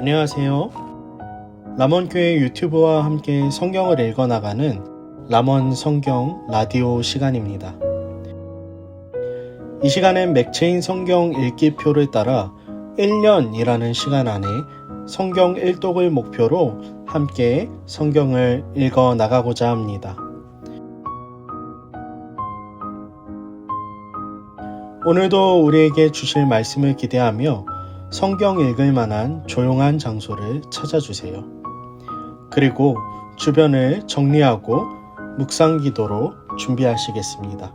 안녕하세요. 람원교회 유튜브와 함께 성경을 읽어나가는 람원 성경 라디오 시간입니다. 이 시간엔 맥체인 성경 읽기표를 따라 1년이라는 시간 안에 성경 일독을 목표로 함께 성경을 읽어나가고자 합니다. 오늘도 우리에게 주실 말씀을 기대하며 성경 읽을 만한 조용한 장소를 찾아주세요. 그리고 주변을 정리하고 묵상 기도로 준비하시겠습니다.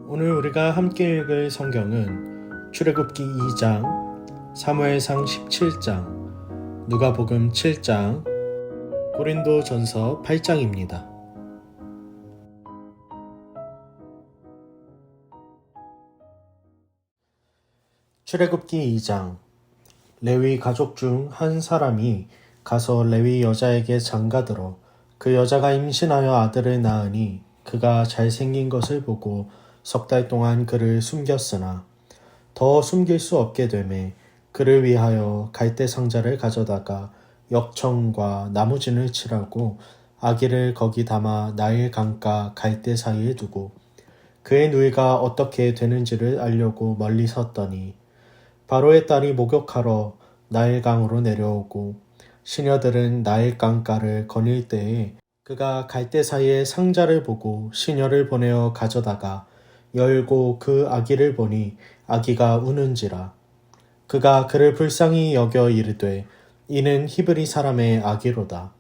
오늘 우리가 함께 읽을 성경은 출애굽기 2장, 사무엘상 17장, 누가복음 7장, 고린도전서 8장입니다. 출애굽기 2장. 레위 가족 중 한 사람이 가서 레위 여자에게 장가들어 그 여자가 임신하여 아들을 낳으니 그가 잘생긴 것을 보고 3달 동안 그를 숨겼으나 더 숨길 수 없게 되매 그를 위하여 갈대 상자를 가져다가 역청과 나무진을 칠하고 아기를 거기 담아 나일 강가 갈대 사이에 두고 그의 누이가 어떻게 되는지를 알려고 멀리 섰더니 바로의 딸이 목욕하러 나일강으로 내려오고 시녀들은 나일강가를 거닐 때에 그가 갈대 사이에 상자를 보고 시녀를 보내어 가져다가 열고 그 아기를 보니 아기가 우는지라. 그가 그를 불쌍히 여겨 이르되 이는 히브리 사람의 아기로다.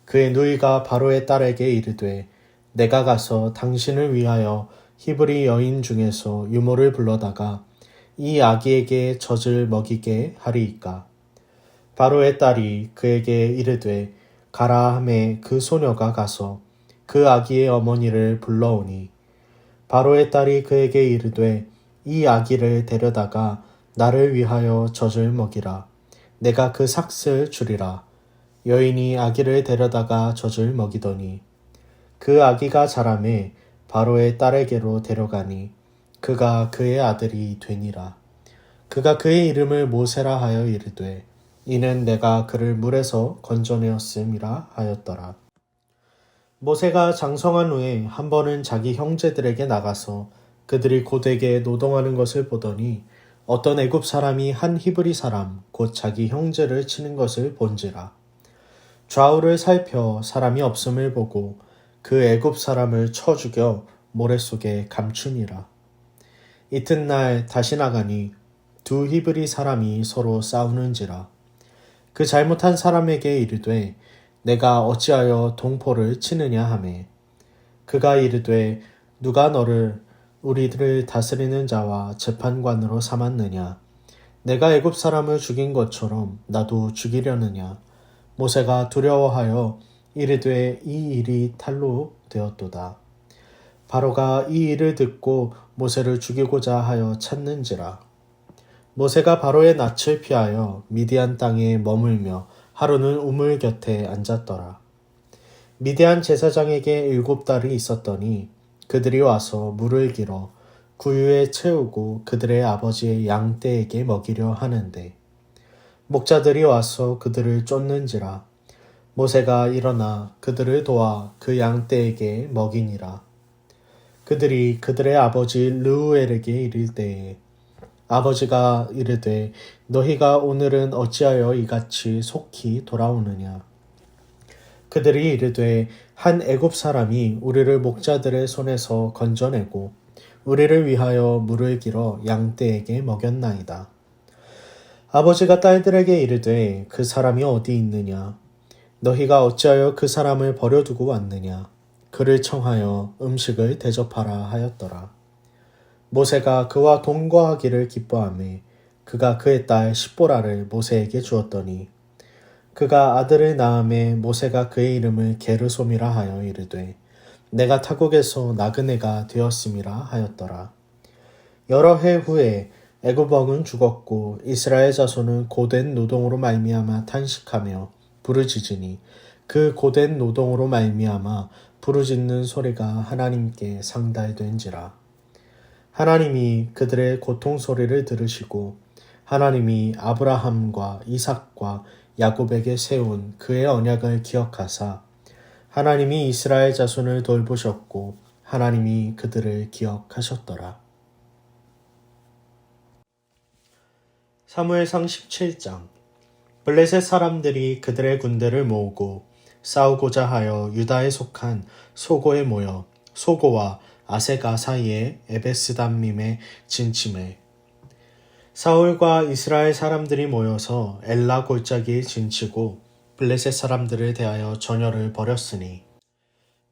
그의 누이가 바로의 딸에게 이르되 내가 가서 당신을 위하여 히브리 여인 중에서 유모를 불러다가 이 아기에게 젖을 먹이게 하리이까. 바로의 딸이 그에게 이르되 가라 하매 그 소녀가 가서 그 아기의 어머니를 불러오니 바로의 딸이 그에게 이르되 이 아기를 데려다가 나를 위하여 젖을 먹이라. 내가 그 삭슬 주리라. 여인이 아기를 데려다가 젖을 먹이더니 그 아기가 자라매 바로의 딸에게로 데려가니 그가 그의 아들이 되니라. 그가 그의 이름을 모세라 하여 이르되 이는 내가 그를 물에서 건져내었음이라 하였더라. 모세가 장성한 후에 한 번은 자기 형제들에게 나가서 그들이 고되게 노동하는 것을 보더니 어떤 애굽 사람이 한 히브리 사람 곧 자기 형제를 치는 것을 본지라. 좌우를 살펴 사람이 없음을 보고 그 애굽 사람을 쳐 죽여 모래 속에 감추니라. 이튿날 다시 나가니 두 히브리 사람이 서로 싸우는지라. 그 잘못한 사람에게 이르되 내가 어찌하여 동포를 치느냐 하매 그가 이르되 누가 너를 우리들을 다스리는 자와 재판관으로 삼았느냐. 내가 애굽 사람을 죽인 것처럼 나도 죽이려느냐. 모세가 두려워하여 이르되 이 일이 탈로 되었도다. 바로가 이 일을 듣고 모세를 죽이고자 하여 찾는지라. 모세가 바로의 낯을 피하여 미디안 땅에 머물며 하루는 우물 곁에 앉았더라. 미디안 제사장에게 7달이 있었더니 그들이 와서 물을 길어 구유에 채우고 그들의 아버지의 양떼에게 먹이려 하는데 목자들이 와서 그들을 쫓는지라. 모세가 일어나 그들을 도와 그 양떼에게 먹이니라. 그들이 그들의 아버지 르우엘에게 이를 때에 아버지가 이르되 너희가 오늘은 어찌하여 이같이 속히 돌아오느냐. 그들이 이르되 한 애굽 사람이 우리를 목자들의 손에서 건져내고 우리를 위하여 물을 길어 양떼에게 먹였나이다. 아버지가 딸들에게 이르되 그 사람이 어디 있느냐. 너희가 어찌하여 그 사람을 버려두고 왔느냐. 그를 청하여 음식을 대접하라 하였더라. 모세가 그와 동거하기를 기뻐하매 그가 그의 딸 십보라를 모세에게 주었더니 그가 아들을 낳음에 모세가 그의 이름을 게르솜이라 하여 이르되 내가 타국에서 나그네가 되었음이라 하였더라. 여러 해 후에 애굽 왕은 죽었고 이스라엘 자손은 고된 노동으로 말미암아 탄식하며 부르짖으니 그 고된 노동으로 말미암아 부르짖는 소리가 하나님께 상달된지라. 하나님이 그들의 고통 소리를 들으시고 하나님이 아브라함과 이삭과 야곱에게 세운 그의 언약을 기억하사 하나님이 이스라엘 자손을 돌보셨고 하나님이 그들을 기억하셨더라. 사무엘상 17장. 블레셋 사람들이 그들의 군대를 모으고 싸우고자 하여 유다에 속한 소고에 모여 소고와 아세가 사이에 에베스담밈에 진침해 사울과 이스라엘 사람들이 모여서 엘라 골짜기에 진치고 블레셋 사람들을 대하여 전열을 벌였으니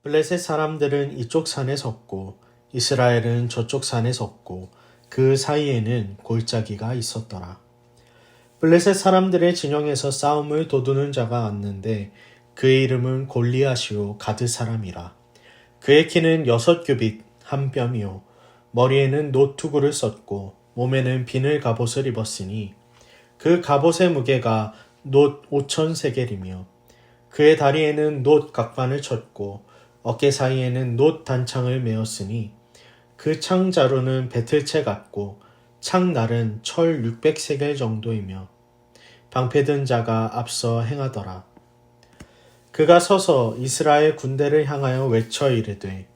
블레셋 사람들은 이쪽 산에 섰고 이스라엘은 저쪽 산에 섰고 그 사이에는 골짜기가 있었더라. 블레셋 사람들의 진영에서 싸움을 도두는 자가 왔는데 그의 이름은 골리앗이요 가드 사람이라. 그의 키는 6규빗 한 뼘이요 머리에는 노투구를 썼고 몸에는 비늘 갑옷을 입었으니 그 갑옷의 무게가 놋 5,000세겔이며 그의 다리에는 놋 각반을 쳤고 어깨 사이에는 놋 단창을 메었으니 그 창자루는 배틀채 같고 창날은 철 600세겔 정도이며 방패든 자가 앞서 행하더라. 그가 서서 이스라엘 군대를 향하여 외쳐 이르되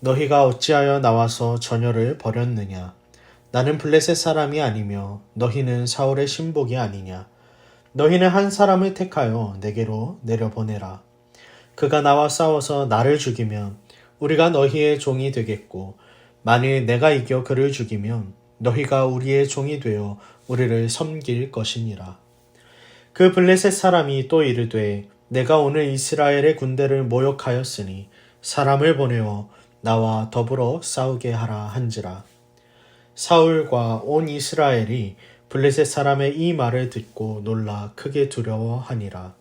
너희가 어찌하여 나와서 전열을 벌였느냐. 나는 블레셋 사람이 아니며 너희는 사울의 신복이 아니냐. 너희는 한 사람을 택하여 내게로 내려보내라. 그가 나와 싸워서 나를 죽이면 우리가 너희의 종이 되겠고 만일 내가 이겨 그를 죽이면 너희가 우리의 종이 되어 우리를 섬길 것이니라. 그 블레셋 사람이 또 이르되 내가 오늘 이스라엘의 군대를 모욕하였으니 사람을 보내어 나와 더불어 싸우게 하라 한지라. 사울과 온 이스라엘이 블레셋 사람의 이 말을 듣고 놀라 크게 두려워하니라.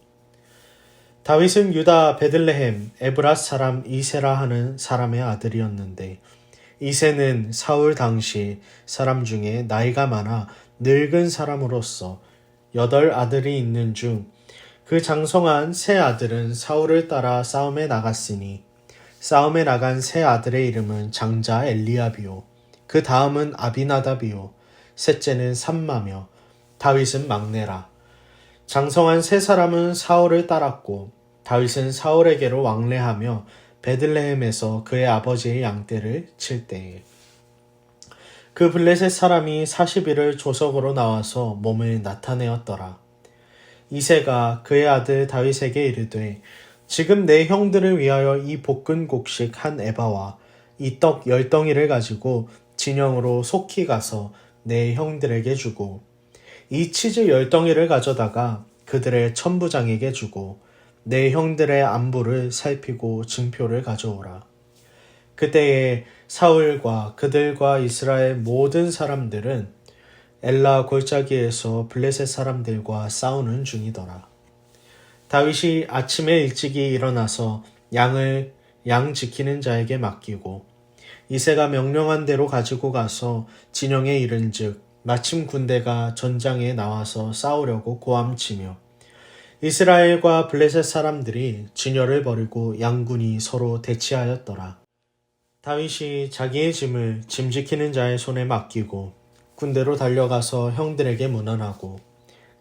다윗은 유다 베들레헴 에브랏 사람 이세라 하는 사람의 아들이었는데 이세는 사울 당시 사람 중에 나이가 많아 늙은 사람으로서 8 아들이 있는 중 그 장성한 세 아들은 사울을 따라 싸움에 나갔으니 싸움에 나간 세 아들의 이름은 장자 엘리압이요 그 다음은 아비나답이요 셋째는 삼마며 다윗은 막내라. 장성한 세 사람은 사울을 따랐고 다윗은 사울에게로 왕래하며 베들레헴에서 그의 아버지의 양떼를 칠 때에 그 블레셋 사람이 40일을 조석으로 나와서 몸을 나타내었더라. 이새가 그의 아들 다윗에게 이르되 지금 내 형들을 위하여 이 볶은 곡식 한 에바와 이 떡 10덩이를 가지고 진영으로 속히 가서 내 형들에게 주고 이 치즈 10덩이를 가져다가 그들의 천부장에게 주고 내 형들의 안부를 살피고 증표를 가져오라. 그때에 사울과 그들과 이스라엘 모든 사람들은 엘라 골짜기에서 블레셋 사람들과 싸우는 중이더라. 다윗이 아침에 일찍이 일어나서 양 지키는 자에게 맡기고 이새가 명령한 대로 가지고 가서 진영에 이른즉 마침 군대가 전장에 나와서 싸우려고 고함치며 이스라엘과 블레셋 사람들이 진열을 벌이고 양군이 서로 대치하였더라. 다윗이 자기의 짐을 짐 지키는 자의 손에 맡기고 군대로 달려가서 형들에게 문안하고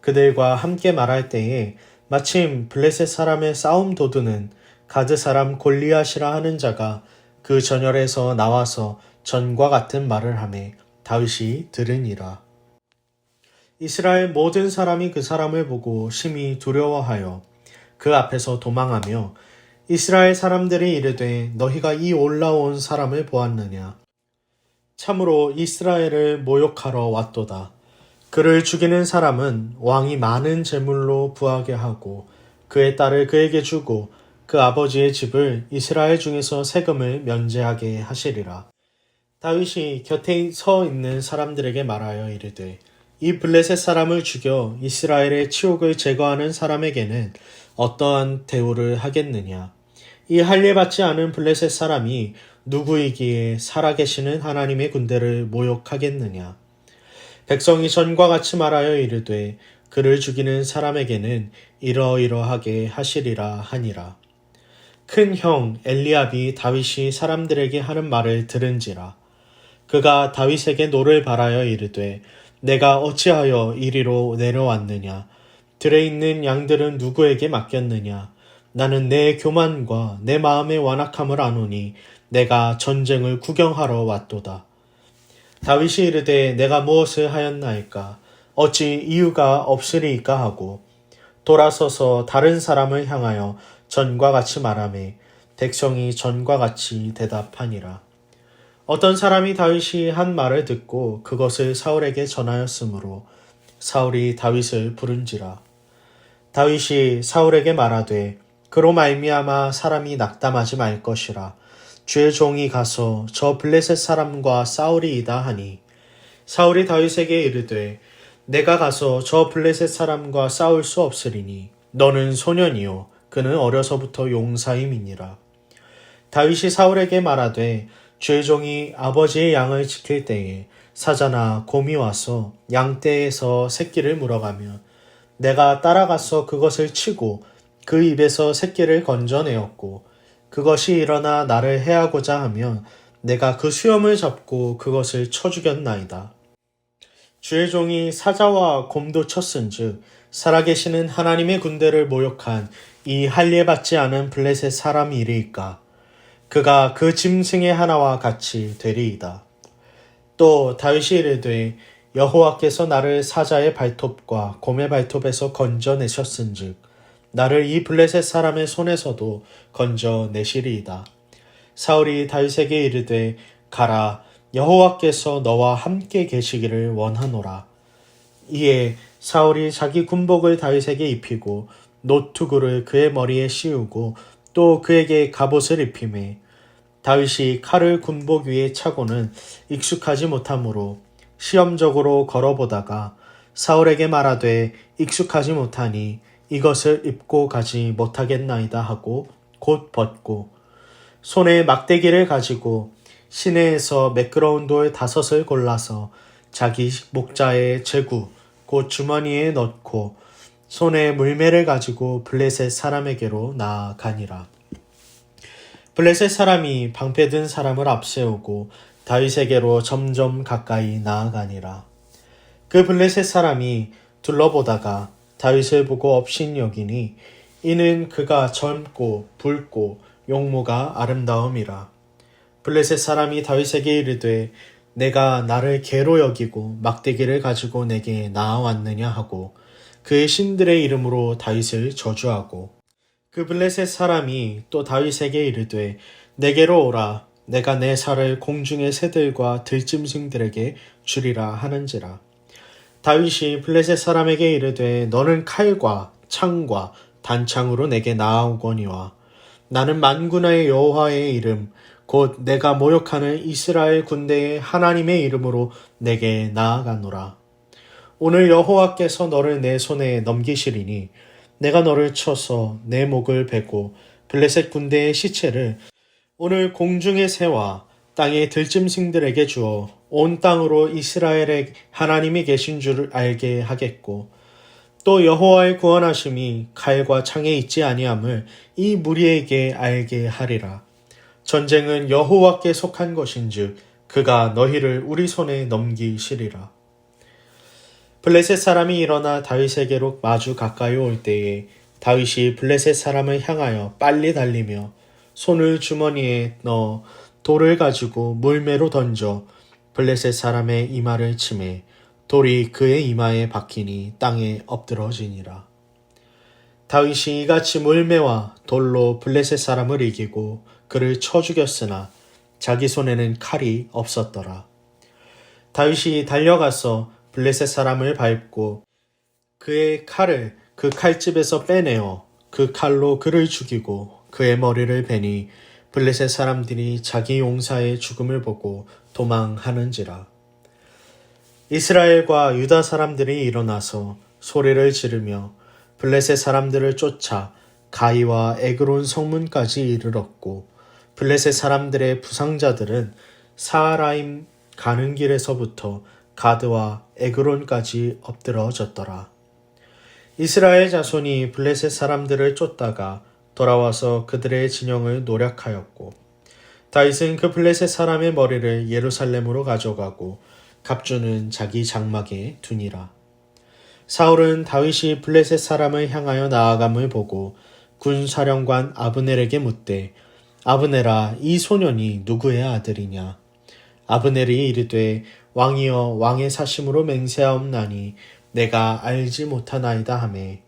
그들과 함께 말할 때에 마침 블레셋 사람의 싸움 도두는 가드 사람 골리앗이라 하는 자가 그 전열에서 나와서 전과 같은 말을 하매 다윗이 들으니라. 이스라엘 모든 사람이 그 사람을 보고 심히 두려워하여 그 앞에서 도망하며 이스라엘 사람들이 이르되 너희가 이 올라온 사람을 보았느냐. 참으로 이스라엘을 모욕하러 왔도다. 그를 죽이는 사람은 왕이 많은 재물로 부하게 하고 그의 딸을 그에게 주고 그 아버지의 집을 이스라엘 중에서 세금을 면제하게 하시리라. 다윗이 곁에 서 있는 사람들에게 말하여 이르되 이 블레셋 사람을 죽여 이스라엘의 치욕을 제거하는 사람에게는 어떠한 대우를 하겠느냐. 이 할례 받지 않은 블레셋 사람이 누구이기에 살아계시는 하나님의 군대를 모욕하겠느냐. 백성이 전과 같이 말하여 이르되 그를 죽이는 사람에게는 이러이러하게 하시리라 하니라. 큰 형 엘리압이 다윗이 사람들에게 하는 말을 들은지라. 그가 다윗에게 노를 바라여 이르되 내가 어찌하여 이리로 내려왔느냐. 들에 있는 양들은 누구에게 맡겼느냐. 나는 내 교만과 내 마음의 완악함을 아노니 내가 전쟁을 구경하러 왔도다. 다윗이 이르되 내가 무엇을 하였나이까. 어찌 이유가 없으리이까 하고 돌아서서 다른 사람을 향하여 전과 같이 말하매 백성이 전과 같이 대답하니라. 어떤 사람이 다윗이 한 말을 듣고 그것을 사울에게 전하였으므로 사울이 다윗을 부른지라. 다윗이 사울에게 말하되 그로 말미암아 사람이 낙담하지 말 것이라. 주의 종이 가서 저 블레셋 사람과 싸우리이다 하니 사울이 다윗에게 이르되 내가 가서 저 블레셋 사람과 싸울 수 없으리니 너는 소년이요 그는 어려서부터 용사임이니라. 다윗이 사울에게 말하되 주의 종이 아버지의 양을 지킬 때에 사자나 곰이 와서 양떼에서 새끼를 물어가면 내가 따라가서 그것을 치고 그 입에서 새끼를 건져내었고 그것이 일어나 나를 해하고자 하면 내가 그 수염을 잡고 그것을 쳐 죽였나이다. 주의 종이 사자와 곰도 쳤은즉 살아계시는 하나님의 군대를 모욕한 이 할례받지 않은 블레셋 사람이리이까. 그가 그 짐승의 하나와 같이 되리이다. 또 다윗이 이르되 여호와께서 나를 사자의 발톱과 곰의 발톱에서 건져내셨은즉 나를 이 블레셋 사람의 손에서도 건져내시리이다. 사울이 다윗에게 이르되 가라 여호와께서 너와 함께 계시기를 원하노라. 이에 사울이 자기 군복을 다윗에게 입히고 노투구를 그의 머리에 씌우고 또 그에게 갑옷을 입히매 다윗이 칼을 군복 위에 차고는 익숙하지 못하므로 시험적으로 걸어보다가 사울에게 말하되 익숙하지 못하니 이것을 입고 가지 못하겠나이다 하고 곧 벗고 손에 막대기를 가지고 시내에서 매끄러운 돌 5을 골라서 자기 목자의 제구 곧 주머니에 넣고 손에 물매를 가지고 블레셋 사람에게로 나아가니라. 블레셋 사람이 방패든 사람을 앞세우고 다윗에게로 점점 가까이 나아가니라. 그 블레셋 사람이 둘러보다가 다윗을 보고 업신여기니 이는 그가 젊고 붉고 용모가 아름다움이라. 블레셋 사람이 다윗에게 이르되 내가 나를 개로 여기고 막대기를 가지고 내게 나아왔느냐 하고 그의 신들의 이름으로 다윗을 저주하고 그 블레셋 사람이 또 다윗에게 이르되 내게로 오라 내가 내 살을 공중의 새들과 들짐승들에게 주리라 하는지라. 다윗이 블레셋 사람에게 이르되 너는 칼과 창과 단창으로 내게 나아오거니와 나는 만군의 여호와의 이름 곧 내가 모욕하는 이스라엘 군대의 하나님의 이름으로 내게 나아가노라. 오늘 여호와께서 너를 내 손에 넘기시리니 내가 너를 쳐서 내 목을 베고 블레셋 군대의 시체를 오늘 공중의 새와 땅의 들짐승들에게 주어 온 땅으로 이스라엘의 하나님이 계신 줄 알게 하겠고 또 여호와의 구원하심이 칼과 창에 있지 아니함을 이 무리에게 알게 하리라. 전쟁은 여호와께 속한 것인즉 그가 너희를 우리 손에 넘기시리라. 블레셋 사람이 일어나 다윗에게로 마주 가까이 올 때에 다윗이 블레셋 사람을 향하여 빨리 달리며 손을 주머니에 넣어 돌을 가지고 물매로 던져 블레셋 사람의 이마를 치매 돌이 그의 이마에 박히니 땅에 엎드러지니라. 다윗이 이같이 물매와 돌로 블레셋 사람을 이기고 그를 쳐 죽였으나 자기 손에는 칼이 없었더라. 다윗이 달려가서 블레셋 사람을 밟고 그의 칼을 그 칼집에서 빼내어 그 칼로 그를 죽이고 그의 머리를 베니 블레셋 사람들이 자기 용사의 죽음을 보고 도망하는지라. 이스라엘과 유다 사람들이 일어나서 소리를 지르며 블레셋 사람들을 쫓아 가이와 에그론 성문까지 이르렀고 블레셋 사람들의 부상자들은 사하라임 가는 길에서부터 가드와 에그론까지 엎드러졌더라. 이스라엘 자손이 블레셋 사람들을 쫓다가 돌아와서 그들의 진영을 노략하였고 다윗은 그 블레셋 사람의 머리를 예루살렘으로 가져가고 갑주는 자기 장막에 두니라. 사울은 다윗이 블레셋 사람을 향하여 나아감을 보고 군사령관 아브넬에게 묻되 아브넬아 이 소년이 누구의 아들이냐. 아브넬이 이르되 왕이여 왕의 사심으로 맹세하옵나니 내가 알지 못하나이다 하매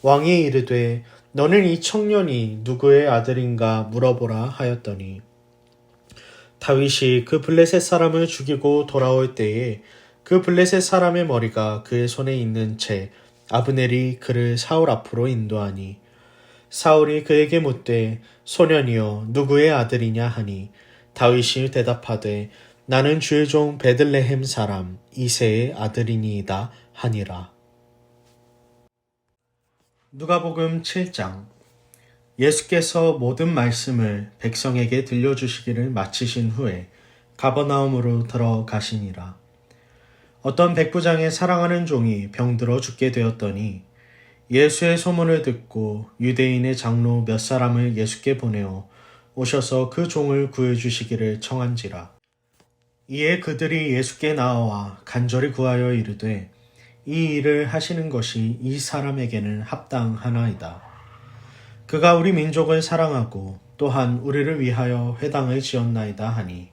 왕이 이르되 너는 이 청년이 누구의 아들인가 물어보라 하였더니 다윗이 그 블레셋 사람을 죽이고 돌아올 때에 그 블레셋 사람의 머리가 그의 손에 있는 채 아브넬이 그를 사울 앞으로 인도하니 사울이 그에게 묻되 소년이여 누구의 아들이냐 하니 다윗이 대답하되 나는 주의 종 베들레헴 사람 이새의 아들이니이다 하니라. 누가복음 7장. 예수께서 모든 말씀을 백성에게 들려주시기를 마치신 후에 가버나움으로 들어가시니라. 어떤 백부장의 사랑하는 종이 병들어 죽게 되었더니 예수의 소문을 듣고 유대인의 장로 몇 사람을 예수께 보내어 오셔서 그 종을 구해주시기를 청한지라. 이에 그들이 예수께 나와 간절히 구하여 이르되 이 일을 하시는 것이 이 사람에게는 합당하나이다. 그가 우리 민족을 사랑하고 또한 우리를 위하여 회당을 지었나이다 하니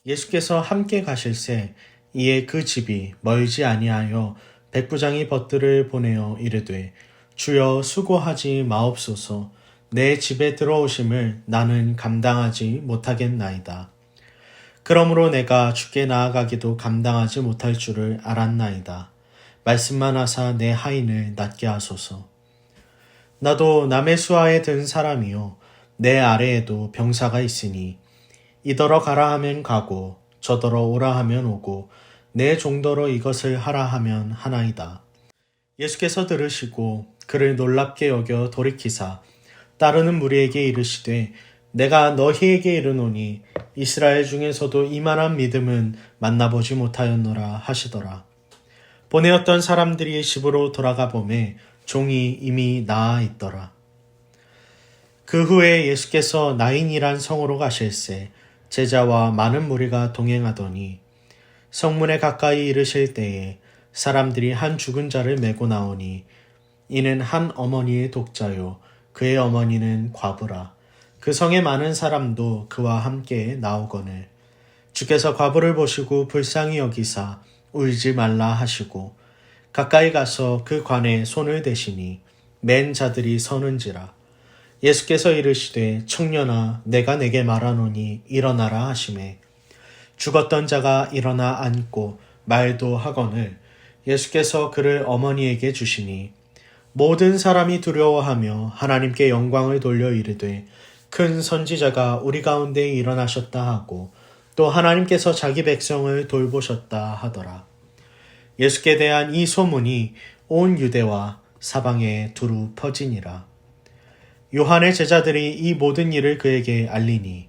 예수께서 함께 가실새 이에 그 집이 멀지 아니하여 백부장이 벗들을 보내어 이르되 주여 수고하지 마옵소서 내 집에 들어오심을 나는 감당하지 못하겠나이다. 그러므로 내가 주께 나아가기도 감당하지 못할 줄을 알았나이다. 말씀만 하사 내 하인을 낫게 하소서. 나도 남의 수하에 든 사람이요 내 아래에도 병사가 있으니 이더러 가라 하면 가고 저더러 오라 하면 오고 내 종더러 이것을 하라 하면 하나이다. 예수께서 들으시고 그를 놀랍게 여겨 돌이키사 따르는 무리에게 이르시되 내가 너희에게 이르노니 이스라엘 중에서도 이만한 믿음은 만나보지 못하였노라 하시더라. 보내었던 사람들이 집으로 돌아가 보매 종이 이미 나아 있더라. 그 후에 예수께서 나인이란 성으로 가실새 제자와 많은 무리가 동행하더니 성문에 가까이 이르실 때에 사람들이 한 죽은 자를 메고 나오니 이는 한 어머니의 독자요 그의 어머니는 과부라. 그 성에 많은 사람도 그와 함께 나오거늘 주께서 과부를 보시고 불쌍히 여기사 울지 말라 하시고 가까이 가서 그 관에 손을 대시니 맨 자들이 서는지라. 예수께서 이르시되 청년아 내가 내게 말하노니 일어나라 하시매 죽었던 자가 일어나 앉고 말도 하거늘 예수께서 그를 어머니에게 주시니 모든 사람이 두려워하며 하나님께 영광을 돌려 이르되 큰 선지자가 우리 가운데 일어나셨다 하고 또 하나님께서 자기 백성을 돌보셨다 하더라. 예수께 대한 이 소문이 온 유대와 사방에 두루 퍼지니라. 요한의 제자들이 이 모든 일을 그에게 알리니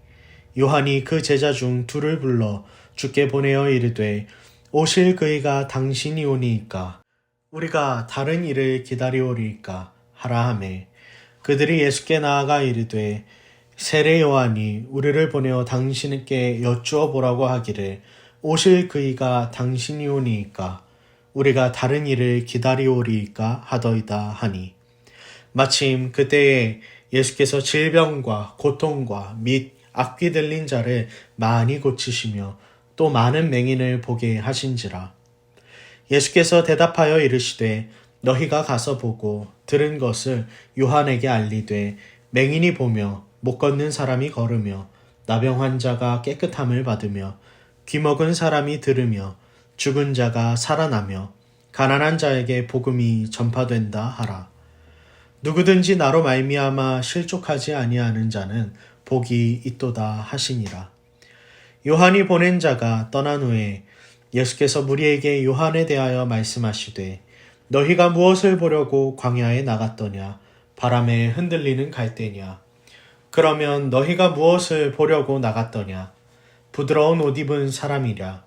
요한이 그 제자 중 둘을 불러 주께 보내어 이르되 오실 그이가 당신이 오니이까 우리가 다른 일을 기다리오리이까 하라 하매 그들이 예수께 나아가 이르되 세례 요한이 우리를 보내어 당신께 여쭈어 보라고 하기를 오실 그이가 당신이 오니이까 우리가 다른 일을 기다리오리이까 하더이다 하니 마침 그때에 예수께서 질병과 고통과 및 악귀 들린 자를 많이 고치시며 또 많은 맹인을 보게 하신지라. 예수께서 대답하여 이르시되 너희가 가서 보고 들은 것을 요한에게 알리되 맹인이 보며 못 걷는 사람이 걸으며 나병 환자가 깨끗함을 받으며 귀먹은 사람이 들으며 죽은 자가 살아나며 가난한 자에게 복음이 전파된다 하라. 누구든지 나로 말미암아 실족하지 아니하는 자는 복이 있도다 하시니라. 요한이 보낸 자가 떠난 후에 예수께서 무리에게 요한에 대하여 말씀하시되 너희가 무엇을 보려고 광야에 나갔더냐 바람에 흔들리는 갈대냐 그러면 너희가 무엇을 보려고 나갔더냐 부드러운 옷 입은 사람이랴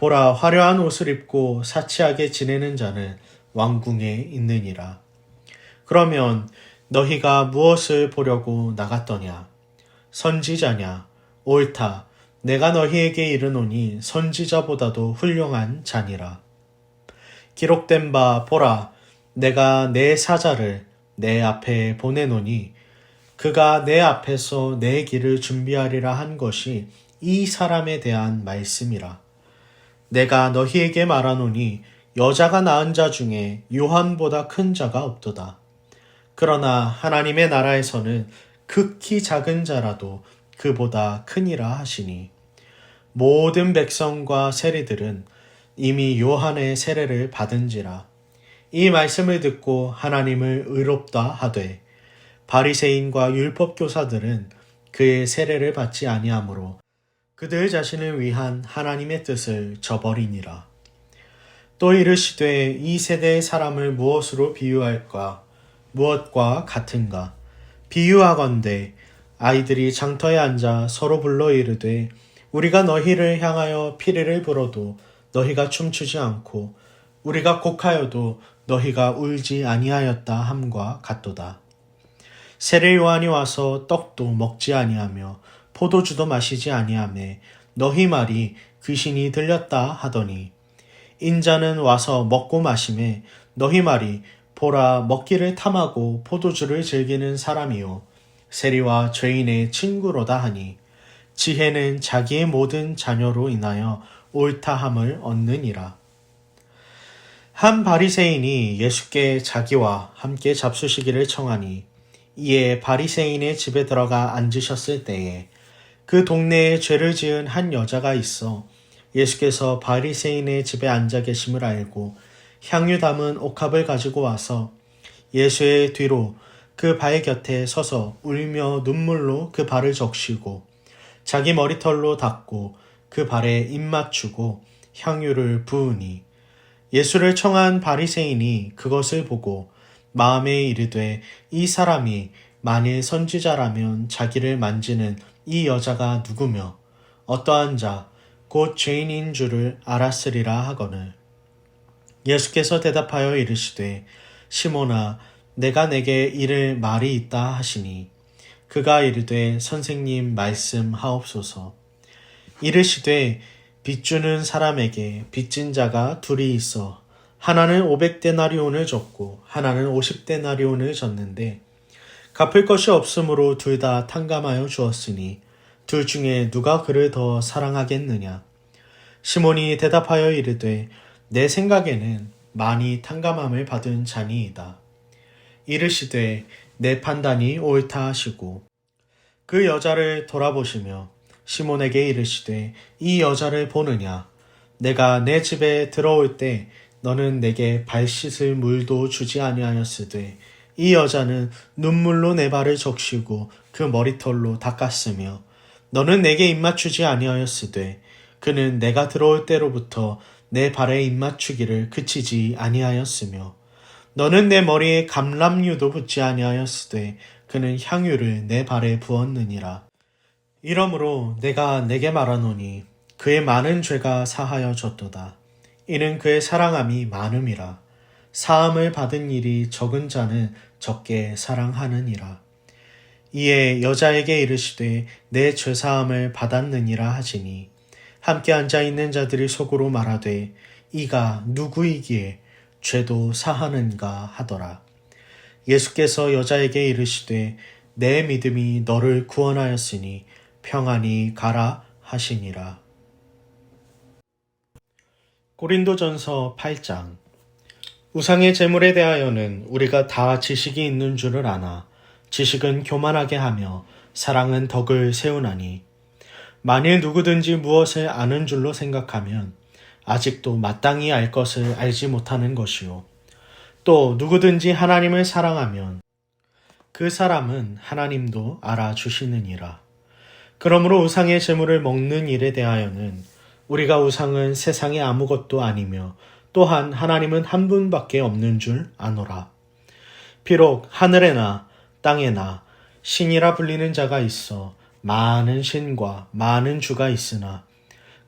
보라, 화려한 옷을 입고 사치하게 지내는 자는 왕궁에 있느니라. 그러면 너희가 무엇을 보려고 나갔더냐? 선지자냐? 옳다. 내가 너희에게 이르노니 선지자보다도 훌륭한 자니라. 기록된 바 보라, 내가 내 사자를 내 앞에 보내노니 그가 내 앞에서 내 길을 준비하리라 한 것이 이 사람에 대한 말씀이라. 내가 너희에게 말하노니 여자가 낳은 자 중에 요한보다 큰 자가 없도다. 그러나 하나님의 나라에서는 극히 작은 자라도 그보다 크니라 하시니 모든 백성과 세리들은 이미 요한의 세례를 받은지라. 이 말씀을 듣고 하나님을 의롭다 하되 바리새인과 율법교사들은 그의 세례를 받지 아니하므로 그들 자신을 위한 하나님의 뜻을 저버리니라. 또 이르시되 이 세대의 사람을 무엇으로 비유할까? 무엇과 같은가? 비유하건대 아이들이 장터에 앉아 서로 불러 이르되 우리가 너희를 향하여 피리를 불어도 너희가 춤추지 않고 우리가 곡하여도 너희가 울지 아니하였다 함과 같도다. 세례 요한이 와서 떡도 먹지 아니하며 포도주도 마시지 아니하매 너희 말이 귀신이 들렸다 하더니 인자는 와서 먹고 마시매 너희 말이 보라 먹기를 탐하고 포도주를 즐기는 사람이요 세리와 죄인의 친구로다 하니 지혜는 자기의 모든 자녀로 인하여 옳다함을 얻느니라. 한 바리새인이 예수께 자기와 함께 잡수시기를 청하니 이에 바리새인의 집에 들어가 앉으셨을 때에 그 동네에 죄를 지은 한 여자가 있어 예수께서 바리새인의 집에 앉아 계심을 알고 향유 담은 옥합을 가지고 와서 예수의 뒤로 그 발 곁에 서서 울며 눈물로 그 발을 적시고 자기 머리털로 닦고 그 발에 입 맞추고 향유를 부으니 예수를 청한 바리새인이 그것을 보고 마음에 이르되 이 사람이 만일 선지자라면 자기를 만지는 이 여자가 누구며 어떠한 자 곧 죄인인 줄을 알았으리라 하거늘 예수께서 대답하여 이르시되 시몬아 내가 내게 이를 말이 있다 하시니 그가 이르되 선생님 말씀하옵소서. 이르시되 빚주는 사람에게 빚진 자가 둘이 있어 하나는 500데나리온을 줬고 하나는 50데나리온을 줬는데 갚을 것이 없으므로 둘 다 탕감하여 주었으니 둘 중에 누가 그를 더 사랑하겠느냐. 시몬이 대답하여 이르되 내 생각에는 많이 탕감함을 받은 자니이다. 이르시되 내 판단이 옳다 하시고 그 여자를 돌아보시며 시몬에게 이르시되 이 여자를 보느냐. 내가 내 집에 들어올 때 너는 내게 발 씻을 물도 주지 아니하였으되 이 여자는 눈물로 내 발을 적시고 그 머리털로 닦았으며 너는 내게 입맞추지 아니하였으되 그는 내가 들어올 때로부터 내 발에 입맞추기를 그치지 아니하였으며 너는 내 머리에 감람유도 붓지 아니하였으되 그는 향유를 내 발에 부었느니라. 이러므로 내가 내게 말하노니 그의 많은 죄가 사하여 졌도다. 이는 그의 사랑함이 많음이라. 사함을 받은 일이 적은 자는 적게 사랑하느니라. 이에 여자에게 이르시되 내 죄사함을 받았느니라 하시니 함께 앉아있는 자들이 속으로 말하되 이가 누구이기에 죄도 사하는가 하더라. 예수께서 여자에게 이르시되 내 믿음이 너를 구원하였으니 평안히 가라 하시니라. 고린도전서 8장. 우상의 제물에 대하여는 우리가 다 지식이 있는 줄을 아나 지식은 교만하게 하며 사랑은 덕을 세우나니 만일 누구든지 무엇을 아는 줄로 생각하면 아직도 마땅히 알 것을 알지 못하는 것이요. 또 누구든지 하나님을 사랑하면 그 사람은 하나님도 알아주시느니라. 그러므로 우상의 제물을 먹는 일에 대하여는 우리가 우상은 세상에 아무것도 아니며 또한 하나님은 한 분밖에 없는 줄 아노라. 비록 하늘에나 땅에나 신이라 불리는 자가 있어 많은 신과 많은 주가 있으나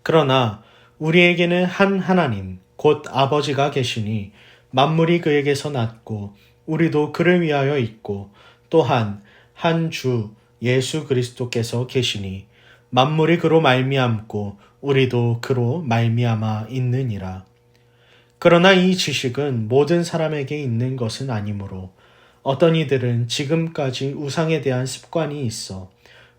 그러나 우리에게는 한 하나님, 곧 아버지가 계시니 만물이 그에게서 났고 우리도 그를 위하여 있고 또한 한 주 예수 그리스도께서 계시니 만물이 그로 말미암고 우리도 그로 말미암아 있느니라. 그러나 이 지식은 모든 사람에게 있는 것은 아니므로 어떤 이들은 지금까지 우상에 대한 습관이 있어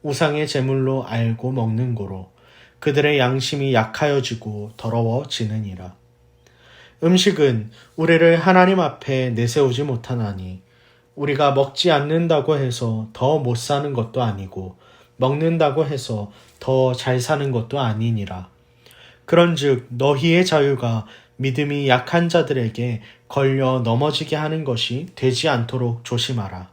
우상의 제물로 알고 먹는 고로 그들의 양심이 약하여지고 더러워지느니라. 음식은 우리를 하나님 앞에 내세우지 못하나니 우리가 먹지 않는다고 해서 더 못 사는 것도 아니고 먹는다고 해서 더 잘 사는 것도 아니니라. 그런즉 너희의 자유가 믿음이 약한 자들에게 걸려 넘어지게 하는 것이 되지 않도록 조심하라.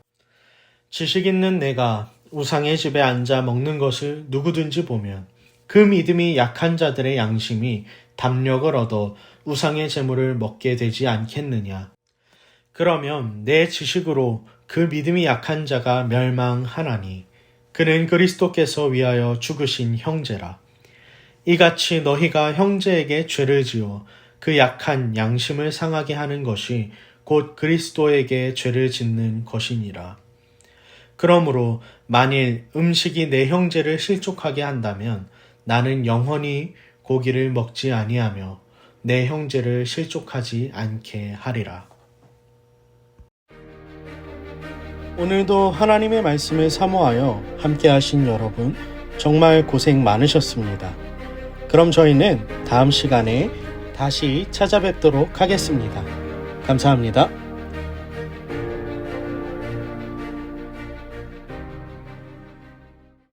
지식 있는 내가 우상의 집에 앉아 먹는 것을 누구든지 보면 그 믿음이 약한 자들의 양심이 담력을 얻어 우상의 제물을 먹게 되지 않겠느냐. 그러면 내 지식으로 그 믿음이 약한 자가 멸망하나니 그는 그리스도께서 위하여 죽으신 형제라. 이같이 너희가 형제에게 죄를 지어 그 약한 양심을 상하게 하는 것이 곧 그리스도에게 죄를 짓는 것이니라. 그러므로 만일 음식이 내 형제를 실족하게 한다면 나는 영원히 고기를 먹지 아니하며 내 형제를 실족하지 않게 하리라. 오늘도 하나님의 말씀을 사모하여 함께 하신 여러분 정말 고생 많으셨습니다. 그럼 저희는 다음 시간에 다시 찾아뵙도록 하겠습니다. 감사합니다.